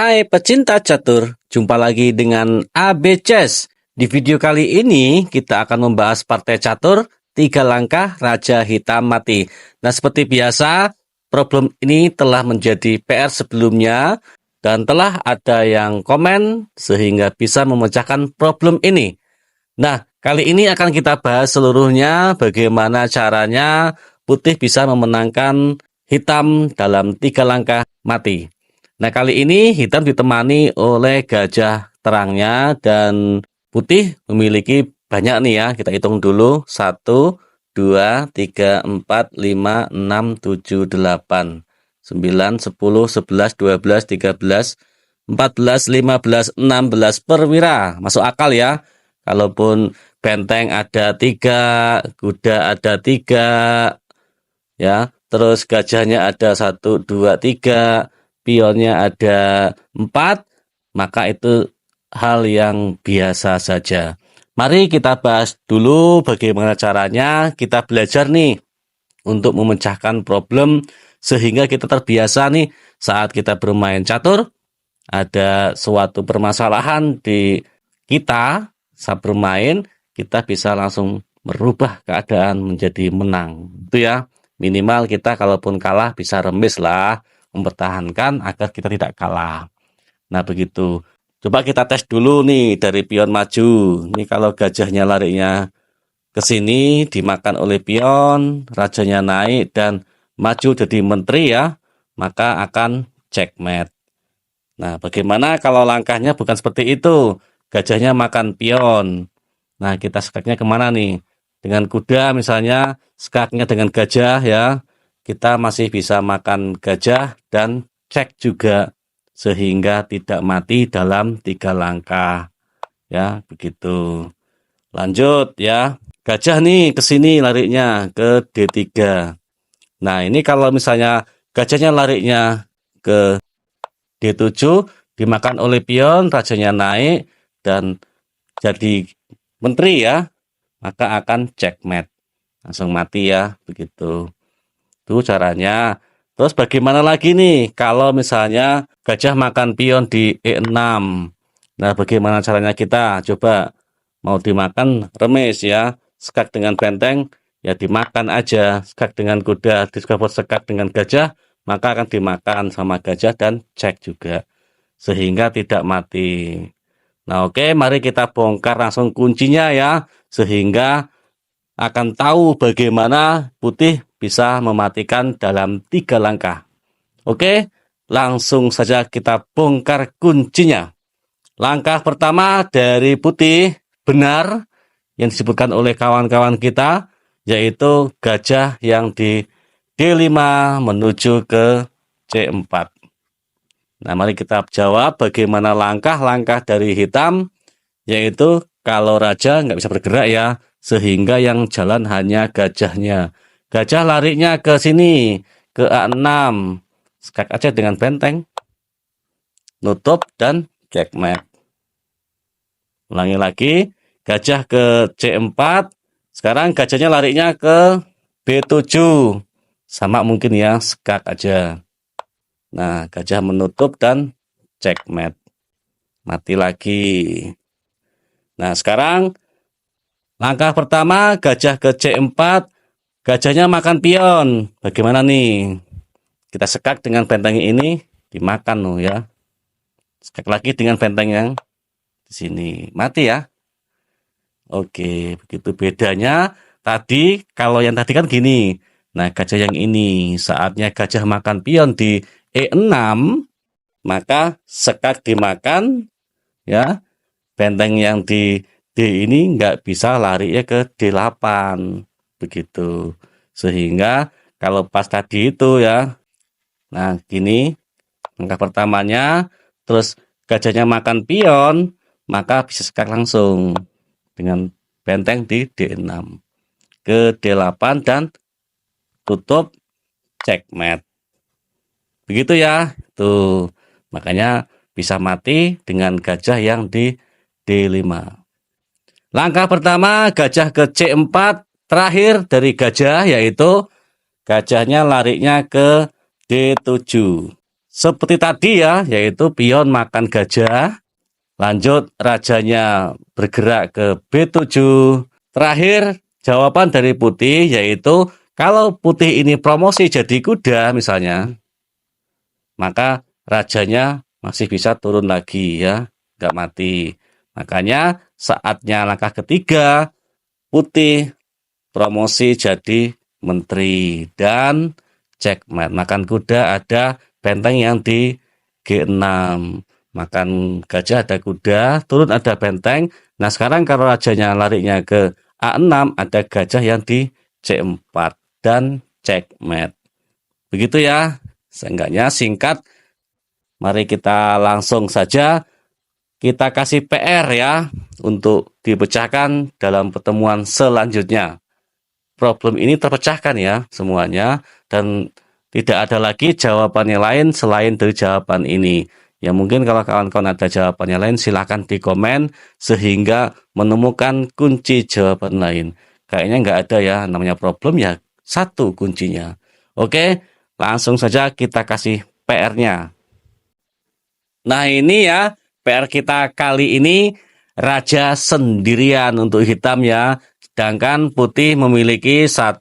Hai pecinta catur, jumpa lagi dengan AB Chess. Di video kali ini kita akan membahas partai catur 3 langkah Raja Hitam Mati. Nah, seperti biasa, problem ini telah menjadi PR sebelumnya dan telah ada yang komen sehingga bisa memecahkan problem ini. Nah, kali ini akan kita bahas seluruhnya bagaimana caranya putih bisa memenangkan hitam dalam 3 langkah mati. Nah, kali ini hitam ditemani oleh gajah terangnya dan putih memiliki banyak nih ya. Kita hitung dulu. 1, 2, 3, 4, 5, 6, 7, 8, 9, 10, 11, 12, 13, 14, 15, 16 perwira. Masuk akal ya. Kalaupun benteng ada 3, kuda ada 3, ya. Terus gajahnya ada 1, 2, 3, pionnya ada 4, maka itu hal yang biasa saja. Mari kita bahas dulu bagaimana caranya kita belajar nih untuk memecahkan problem sehingga kita terbiasa nih saat kita bermain catur, ada suatu permasalahan di kita saat bermain, kita bisa langsung merubah keadaan menjadi menang. Itu ya, minimal kita kalaupun kalah bisa remis lah, mempertahankan agar kita tidak kalah. Nah, begitu. Coba kita tes dulu nih dari pion maju. Ini kalau gajahnya larinya ke sini dimakan oleh pion, rajanya naik dan maju jadi menteri ya, maka akan checkmate. Nah, bagaimana kalau langkahnya bukan seperti itu? Gajahnya makan pion. Nah, kita skaknya kemana nih? Dengan kuda misalnya, skaknya dengan gajah ya. Kita masih bisa makan gajah dan cek juga sehingga tidak mati dalam 3 langkah. Ya, begitu. Lanjut ya. Gajah nih ke sini larinya ke D3. Nah, ini kalau misalnya gajahnya larinya ke D7, dimakan oleh pion, rajanya naik dan jadi menteri ya, maka akan checkmate. Langsung mati ya, begitu. Itu caranya. Terus bagaimana lagi nih kalau misalnya gajah makan pion di E6. Nah, bagaimana caranya kita? Coba mau dimakan remis ya. Skak dengan benteng ya dimakan aja. Skak dengan kuda, discover skak dengan gajah, maka akan dimakan sama gajah dan cek juga sehingga tidak mati. Nah, oke, mari kita bongkar langsung kuncinya ya, sehingga akan tahu bagaimana putih bisa mematikan dalam 3 langkah. Oke, langsung saja kita bongkar kuncinya. Langkah pertama dari putih benar yang disebutkan oleh kawan-kawan kita, yaitu gajah yang di D5 menuju ke C4. Nah, mari kita jawab bagaimana langkah-langkah dari hitam, yaitu kalau raja nggak bisa bergerak ya, sehingga yang jalan hanya gajahnya. Gajah larinya ke sini, ke A6. Skak aja dengan benteng. Nutup dan checkmate. Ulangi lagi, gajah ke C4. Sekarang gajahnya larinya ke B7. Sama mungkin ya, skak aja. Nah, gajah menutup dan checkmate. Mati lagi. Nah, sekarang langkah pertama gajah ke C4. Gajahnya makan pion. Bagaimana nih? Kita sekak dengan benteng ini, dimakan loh ya. Sekak lagi dengan benteng yang di sini. Mati ya. Oke, begitu bedanya. Tadi, kalau yang tadi kan gini. Nah, gajah yang ini, saatnya gajah makan pion di E6, maka sekak dimakan, ya. Benteng yang di D ini nggak bisa lari ya ke D8. Begitu. Sehingga kalau pas tadi itu ya, nah gini, langkah pertamanya, terus gajahnya makan pion, maka bisa sekak langsung dengan benteng di D6 ke D8 dan tutup checkmate. Begitu ya, tuh makanya bisa mati dengan gajah yang di D5. Langkah pertama gajah ke C4, terakhir dari gajah yaitu gajahnya larinya ke D7. Seperti tadi ya, yaitu pion makan gajah. Lanjut, rajanya bergerak ke B7. Terakhir, jawaban dari putih yaitu kalau putih ini promosi jadi kuda misalnya, maka rajanya masih bisa turun lagi ya, nggak mati. Makanya saatnya langkah ketiga, putih promosi jadi menteri dan checkmate. Makan kuda ada benteng yang di G6. Makan gajah ada kuda, turun ada benteng. Nah sekarang kalau rajanya larinya ke A6, ada gajah yang di C4 dan checkmate. Begitu ya, seenggaknya singkat. Mari kita langsung saja kita kasih PR ya untuk dipecahkan dalam pertemuan selanjutnya. Problem ini terpecahkan ya semuanya dan tidak ada lagi jawabannya lain selain dari jawaban ini. Ya mungkin kalau kawan-kawan ada jawabannya lain silahkan di komen sehingga menemukan kunci jawaban lain. Kayaknya nggak ada ya namanya problem ya satu kuncinya. Oke, langsung saja kita kasih PR-nya. Nah ini ya PR kita kali ini raja sendirian untuk hitam ya. Sedangkan putih memiliki 1,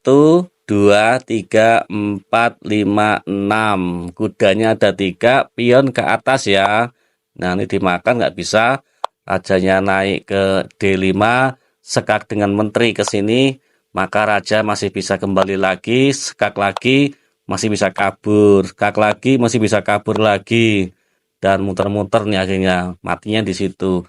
2, 3, 4, 5, 6. Kudanya ada 3, pion ke atas ya. Nah ini dimakan nggak bisa. Rajanya naik ke D5, sekak dengan menteri ke sini. Maka raja masih bisa kembali lagi, sekak lagi, masih bisa kabur. Sekak lagi, masih bisa kabur lagi. Dan muter-muter nih akhirnya matinya di situ.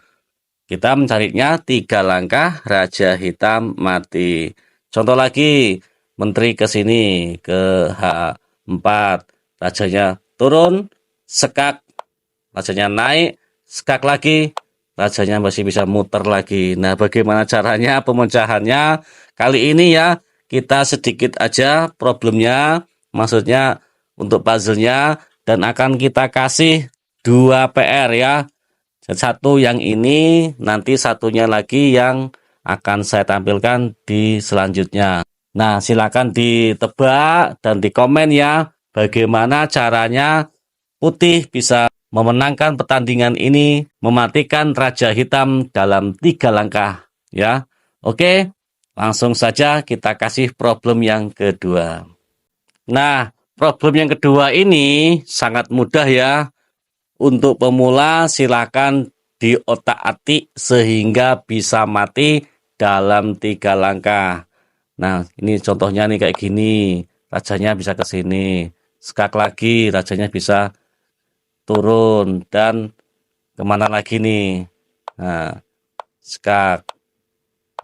Kita mencarinya 3 langkah, raja hitam mati. Contoh lagi, menteri ke sini ke H4, rajanya turun, sekak, rajanya naik, sekak lagi, rajanya masih bisa muter lagi. Nah, bagaimana caranya pemecahannya? Kali ini ya kita sedikit aja problemnya, maksudnya untuk puzzle-nya dan akan kita kasih 2 PR ya. Satu yang ini, nanti satunya lagi yang akan saya tampilkan di selanjutnya. Nah, silakan ditebak dan di komen ya, bagaimana caranya putih bisa memenangkan pertandingan ini, mematikan raja hitam dalam 3 langkah ya. Oke, langsung saja kita kasih problem yang kedua. Nah, problem yang kedua ini sangat mudah ya. Untuk pemula silakan diotak-atik sehingga bisa mati dalam 3 langkah. Nah, ini contohnya nih kayak gini. Rajanya bisa ke sini. Sekak lagi, rajanya bisa turun. Dan kemana lagi nih? Nah, sekak.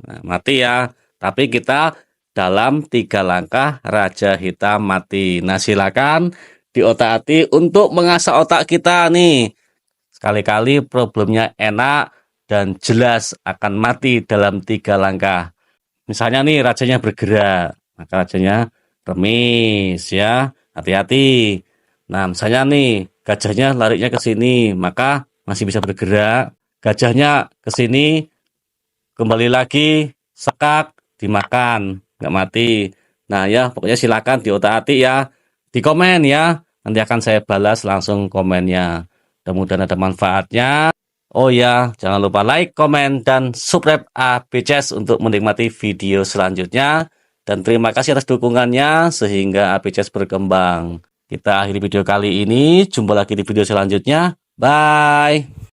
Nah, mati ya. Tapi kita dalam 3 langkah raja hitam mati. Nah, silakan diotak-atik untuk mengasah otak kita nih. Sekali-kali problemnya enak dan jelas akan mati dalam 3 langkah. Misalnya nih rajanya bergerak, maka rajanya remis ya, hati-hati. Nah, misalnya nih gajahnya larinya ke sini, maka masih bisa bergerak. Gajahnya ke sini, kembali lagi, sekak, dimakan, nggak mati. Nah ya, pokoknya silakan diotak-atik ya, di komen ya. Nanti akan saya balas langsung komennya. Mudah-mudahan ada manfaatnya. Oh ya, jangan lupa like, komen, dan subscribe ABCS untuk menikmati video selanjutnya. Dan terima kasih atas dukungannya sehingga ABCS berkembang. Kita akhiri video kali ini. Jumpa lagi di video selanjutnya. Bye.